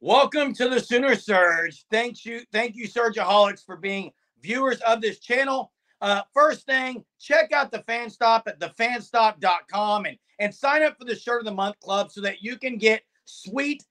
Welcome to the Sooner Surge. Thank you, Surgeaholics, for being viewers of this channel. First thing, check out the Fan Stop at thefanstop.com and sign up for the Shirt of the Month Club so that you can get sweet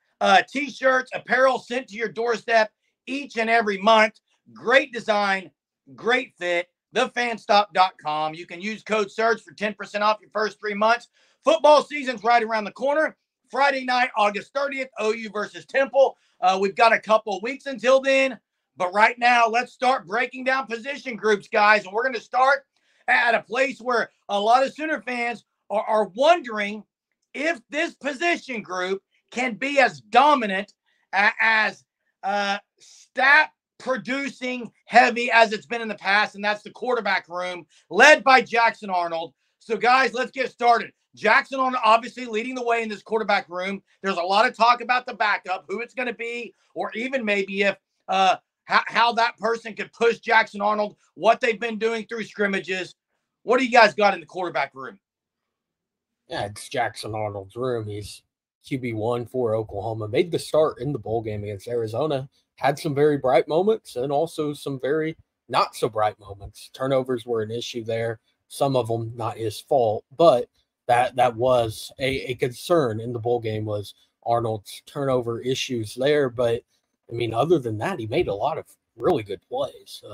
t-shirts, apparel sent to your doorstep each and every month. Great design, great fit. Thefanstop.com. You can use code SURGE for 10% off your first 3 months. Football season's right around the corner. Friday night, August 30th, OU versus Temple. We've got a couple weeks until then. But right now, let's start breaking down position groups, guys. And we're going to start at a place where a lot of Sooner fans are wondering if this position group can be as dominant as stat producing heavy as it's been in the past. And that's the quarterback room led by Jackson Arnold. So, guys, let's get started. Jackson Arnold obviously leading the way in this quarterback room. There's a lot of talk about the backup, who it's going to be, or even maybe if how that person could push Jackson Arnold, what they've been doing through scrimmages. What do you guys got in the quarterback room? Yeah, it's Jackson Arnold's room. He's QB1 for Oklahoma. Made the start in the bowl game against Arizona. Had some very bright moments and also some very not so bright moments. Turnovers were an issue there. Some of them not his fault, but that was a concern in the bowl game was Arnold's turnover issues there. But I mean, other than that, he made a lot of really good plays.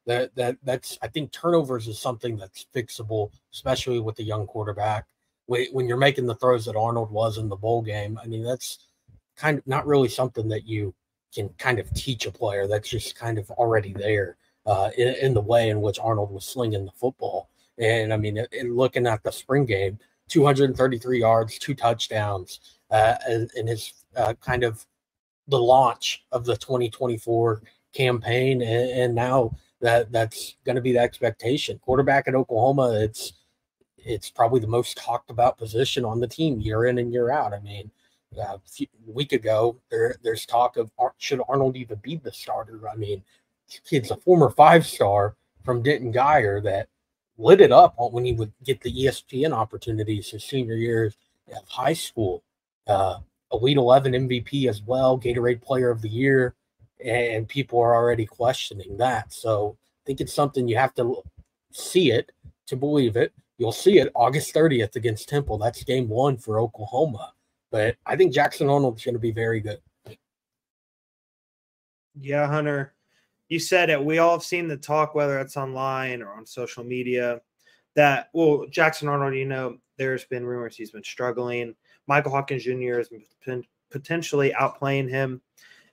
That's I think turnovers is something that's fixable, especially with the young quarterback. When you're making the throws that Arnold was in the bowl game, I mean, that's kind of not really something that you can kind of teach a player. That's just kind of already there in the way in which Arnold was slinging the football. And I mean, looking at the spring game, 233 yards, 2 touchdowns, in his kind of the launch of the 2024 campaign. And now that's going to be the expectation. Quarterback at Oklahoma, it's probably the most talked about position on the team year in and year out. I mean, a week ago, there's talk of should Arnold even be the starter? I mean, kid's a former 5-star from Denton Guyer that lit it up when he would get the ESPN opportunities his senior year of high school. Elite 11 MVP as well, Gatorade Player of the Year, and people are already questioning that. So I think it's something you have to see it to believe it. You'll see it August 30th against Temple. That's game 1 for Oklahoma. But I think Jackson Arnold's going to be very good. Yeah, Hunter. You said it. We all have seen the talk, whether it's online or on social media, that, well, Jackson Arnold, there's been rumors he's been struggling. Michael Hawkins Jr. has been potentially outplaying him.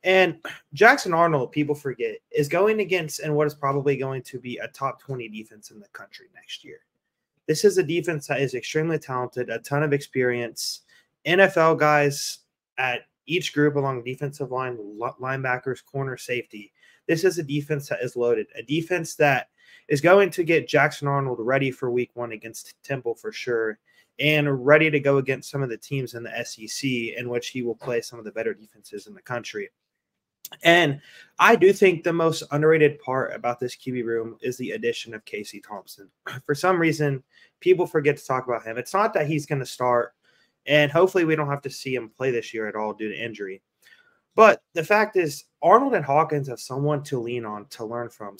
And Jackson Arnold, people forget, is going against and what is probably going to be a top 20 defense in the country next year. This is a defense that is extremely talented, a ton of experience, NFL guys at each group along defensive line, linebackers, corner, safety. This is a defense that is loaded, a defense that is going to get Jackson Arnold ready for week 1 against Temple for sure, and ready to go against some of the teams in the SEC in which he will play some of the better defenses in the country. And I do think the most underrated part about this QB room is the addition of Casey Thompson. For some reason, people forget to talk about him. It's not that he's going to start, and hopefully we don't have to see him play this year at all due to injury. But the fact is, Arnold and Hawkins have someone to lean on, to learn from.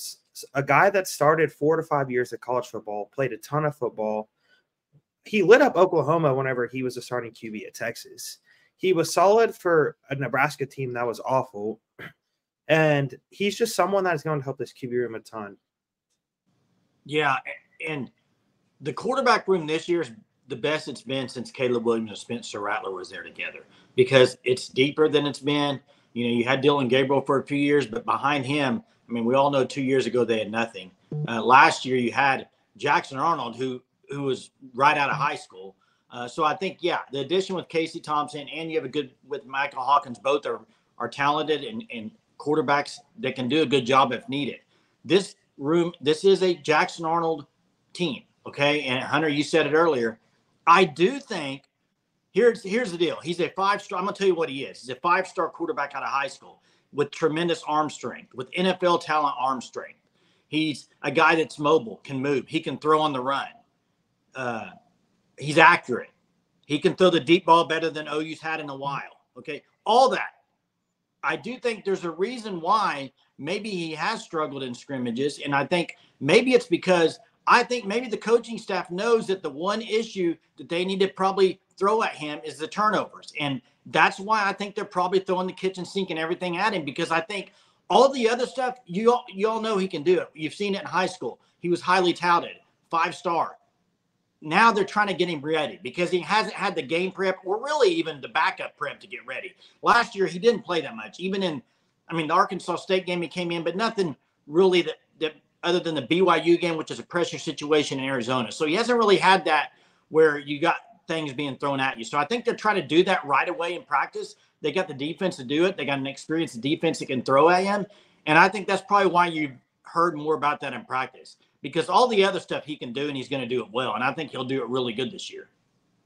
A guy that started 4 to 5 years of college football, played a ton of football. He lit up Oklahoma whenever he was a starting QB at Texas. He was solid for a Nebraska team that was awful. And he's just someone that is going to help this QB room a ton. Yeah, and the quarterback room this year is the best it's been since Caleb Williams and Spencer Rattler was there together, because it's deeper than it's been. You had Dylan Gabriel for a few years, but behind him, I mean, we all know 2 years ago they had nothing. Last year you had Jackson Arnold, who was right out of high school. So I think, yeah, the addition with Casey Thompson and you have a good with Michael Hawkins, both are talented and quarterbacks that can do a good job if needed. This is a Jackson Arnold team, okay? And Hunter, you said it earlier. I do think here's the deal. He's a 5-star. I'm going to tell you what he is. He's a 5-star quarterback out of high school with tremendous arm strength, with NFL talent arm strength. He's a guy that's mobile, can move. He can throw on the run. He's accurate. He can throw the deep ball better than OU's had in a while. Okay, all that. I do think there's a reason why maybe he has struggled in scrimmages. And I think maybe it's because I think maybe the coaching staff knows that the one issue that they need to probably throw at him is the turnovers. And that's why I think they're probably throwing the kitchen sink and everything at him, because I think all the other stuff, you all know he can do it. You've seen it in high school. He was highly touted, 5-star. Now they're trying to get him ready because he hasn't had the game prep or really even the backup prep to get ready. Last year, he didn't play that much. Even in, the Arkansas State game, he came in, but nothing really that other than the BYU game, which is a pressure situation in Arizona. So he hasn't really had that where you got things being thrown at you. So I think they're trying to do that right away in practice. They got the defense to do it. They got an experienced defense that can throw at him. And I think that's probably why you've heard more about that in practice, because all the other stuff he can do, and he's going to do it well. And I think he'll do it really good this year.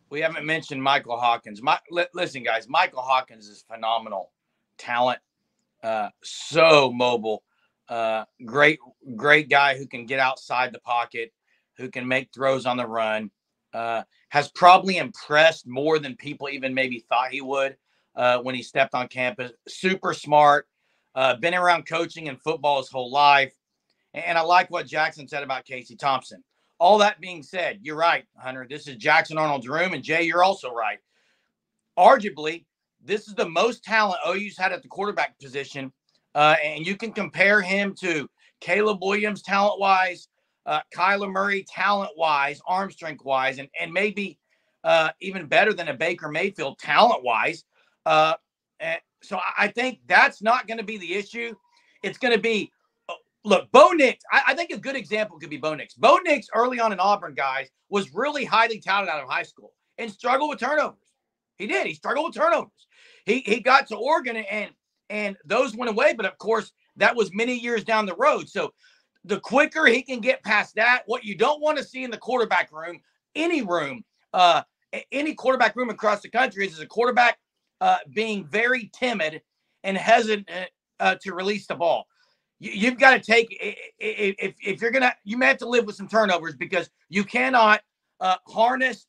We haven't mentioned Michael Hawkins. Listen, guys, Michael Hawkins is phenomenal talent, so mobile, great guy who can get outside the pocket, who can make throws on the run, has probably impressed more than people even maybe thought he would when he stepped on campus. Super smart, been around coaching and football his whole life. And I like what Jackson said about Casey Thompson. All that being said, you're right, Hunter. This is Jackson Arnold's room. And Jay, you're also right. Arguably, this is the most talent OU's had at the quarterback position. And you can compare him to Caleb Williams talent-wise, Kyler Murray talent-wise, arm strength-wise, and maybe even better than a Baker Mayfield talent-wise. So I think that's not going to be the issue. It's going to be, look, Bo Nix, I think a good example could be Bo Nix. Bo Nix early on in Auburn, guys, was really highly touted out of high school and struggled with turnovers. He did. He struggled with turnovers. He got to Oregon and those went away. But, of course, that was many years down the road. So the quicker he can get past that, what you don't want to see in the quarterback room, any quarterback room across the country is a quarterback being very timid and hesitant to release the ball. You've got to take, if you're going to, you may have to live with some turnovers because you cannot harness,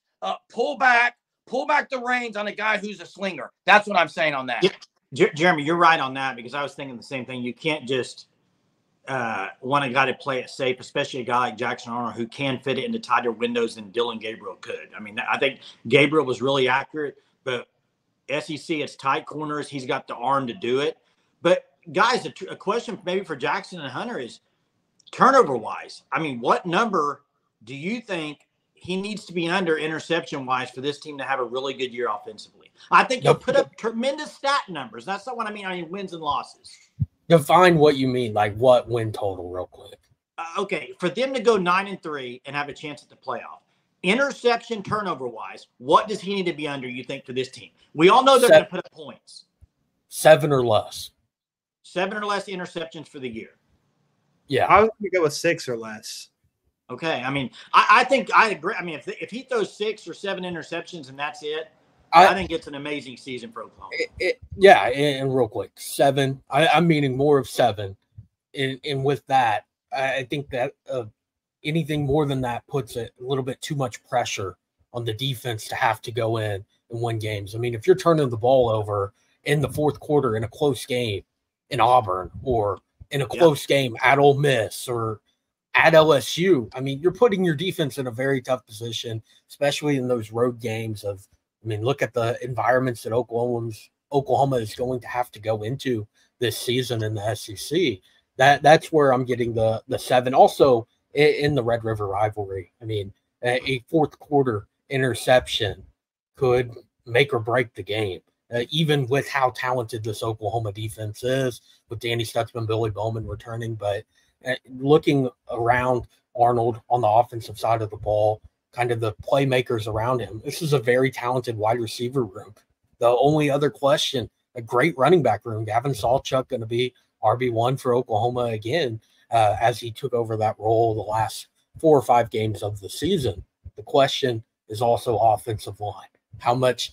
pull back the reins on a guy who's a slinger. That's what I'm saying on that. Yeah, Jeremy, you're right on that, because I was thinking the same thing. You can't just want a guy to play it safe, especially a guy like Jackson Arnold who can fit it into tighter windows than Dylan Gabriel could. I think Gabriel was really accurate, but SEC, it's tight corners. He's got the arm to do it. But guys, a question maybe for Jackson and Hunter is turnover-wise. What number do you think he needs to be under interception-wise for this team to have a really good year offensively? I think he'll put up tremendous stat numbers. That's not what I mean wins and losses. Define what you mean, like what win total real quick. Okay, for them to go 9-3 and have a chance at the playoff, interception turnover-wise, what does he need to be under, you think, for this team? We all know they're going to put up points. 7 or less. 7 or less interceptions for the year. Yeah. I was going to go with 6 or less. Okay. I think I agree. If he throws 6 or 7 interceptions and that's it, I think it's an amazing season for Oklahoma. And real quick, 7. I'm meaning more of 7. And with that, I think that anything more than that puts a little bit too much pressure on the defense to have to go in and win games. If you're turning the ball over in the fourth quarter in a close game in Auburn or in a close game at Ole Miss or at LSU, you're putting your defense in a very tough position, especially in those road games of, look at the environments that Oklahoma is going to have to go into this season in the SEC. That's where I'm getting the 7. Also in the Red River rivalry, a fourth quarter interception could make or break the game. Even with how talented this Oklahoma defense is, with Danny Stutzman, Billy Bowman returning. But looking around Arnold on the offensive side of the ball, kind of the playmakers around him, this is a very talented wide receiver room. The only other question, a great running back room. Gavin Sawchuk going to be RB1 for Oklahoma again as he took over that role the last 4 or 5 games of the season. The question is also offensive line. How much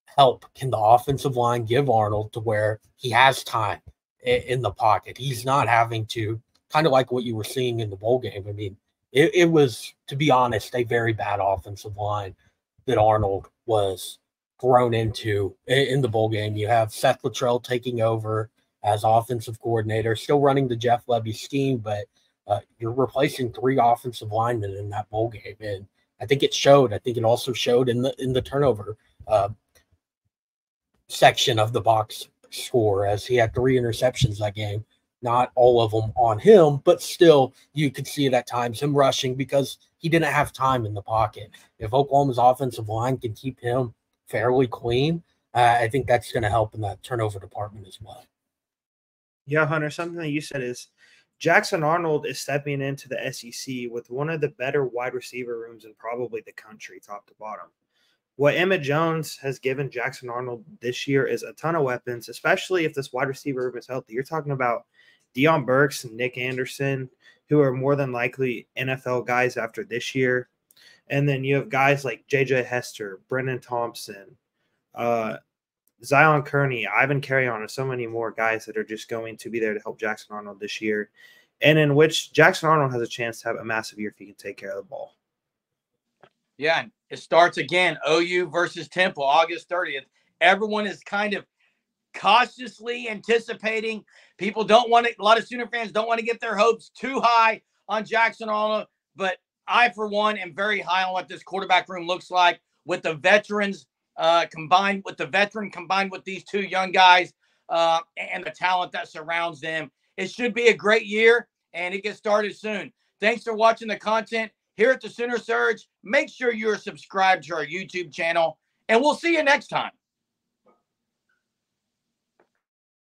help can the offensive line give Arnold to where he has time in the pocket? He's not having to, kind of like what you were seeing in the bowl game. It was, to be honest, a very bad offensive line that Arnold was thrown into in the bowl game. You have Seth Luttrell taking over as offensive coordinator, still running the Jeff Lebby scheme, but you're replacing 3 offensive linemen in that bowl game, and I think it showed. I think it also showed in the turnover section of the box score, as he had 3 interceptions that game. Not all of them on him, but still you could see it at times, him rushing because he didn't have time in the pocket. If Oklahoma's offensive line can keep him fairly clean, I think that's going to help in that turnover department as well. Yeah, Hunter, something that you said is Jackson Arnold is stepping into the SEC with one of the better wide receiver rooms in probably the country, top to bottom. What Emmett Jones has given Jackson Arnold this year is a ton of weapons, especially if this wide receiver room is healthy. You're talking about Deion Burks and Nick Anderson, who are more than likely NFL guys after this year. And then you have guys like J.J. Hester, Brennan Thompson, Zion Kearney, Ivan Carrion, and so many more guys that are just going to be there to help Jackson Arnold this year, and in which Jackson Arnold has a chance to have a massive year if he can take care of the ball. Yeah, it starts again, OU versus Temple, August 30th. Everyone is kind of cautiously anticipating. People don't want to, a lot of Sooner fans don't want to get their hopes too high on Jackson Arnold, but I, for one, am very high on what this quarterback room looks like with the veterans combined with these 2 young guys and the talent that surrounds them. It should be a great year, and it gets started soon. Thanks for watching the content here at the Sooner Surge. Make sure you're subscribed to our YouTube channel, and we'll see you next time.